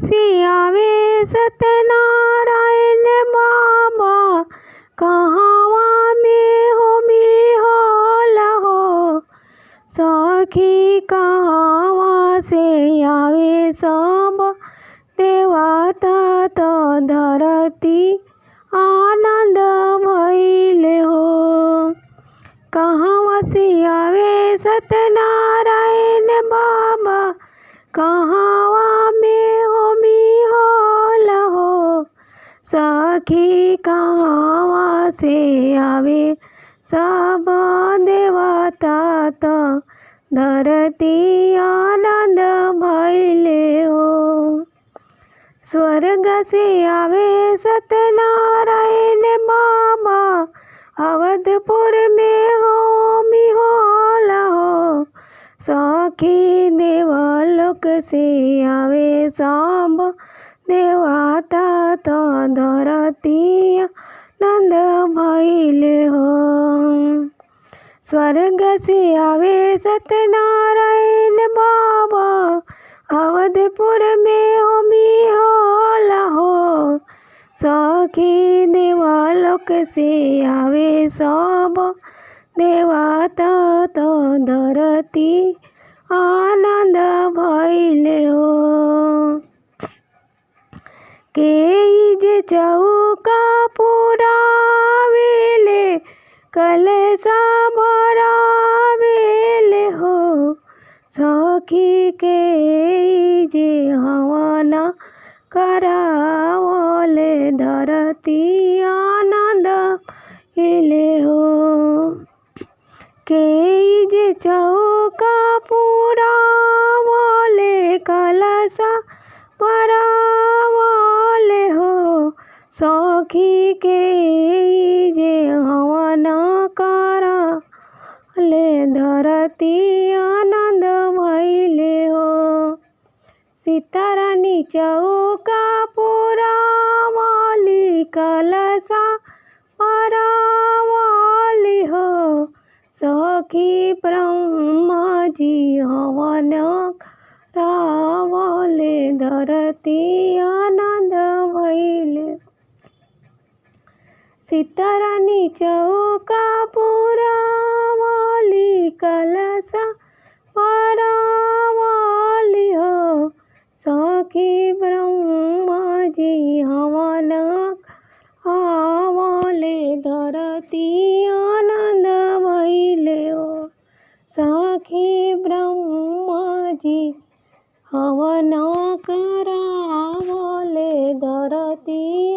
से आवे सत्यनारायण बाबा, कहवा में हो मिहल हो। सखी कहवा से आवे सब देवता, तो धरती आनंद भइले हो। कहवा से आवे सत्यनारायण बाबा, कहवा में हो मिहल हो। सखी कहवा से आवे सब देवता, तो धरती आनंद भइले हो। स्वर्ग से आवे सत्यनारायण बाबा, अवधपुर में हो मिहल हो। सखी देवलोक से आवे सब देवता, तो धरती आनंद भइले हो। स्वर्ग से आवे सत्यनारायण बाबा, अवधपुर में हो मिहल हो। सखी देवलोक से आवे सब देवता, तो धरती आनंद भइले हो। के जे चौका पुरावेले, कलशा भरावेले हो। सखी के जे हवन करावले, धरती आनंद भइले हो। के जे चौका पुरावले, कलशा भरावले हो। सखी के जे हवन करावले, धरती आनंद भइले हो। सीतारानी चौका पुरावली, कलशा भरावली हो। सखी ब्रह्मा जी हवन करावले, धरती आनंद भइले। सीतारानी चौका पुरावली, कलशा भरावली हो। सखी ब्रह्मा जी हवन करावले, धरती आनंद भइले हो। सखी ब्रह्मा जी हवन करावले, धरती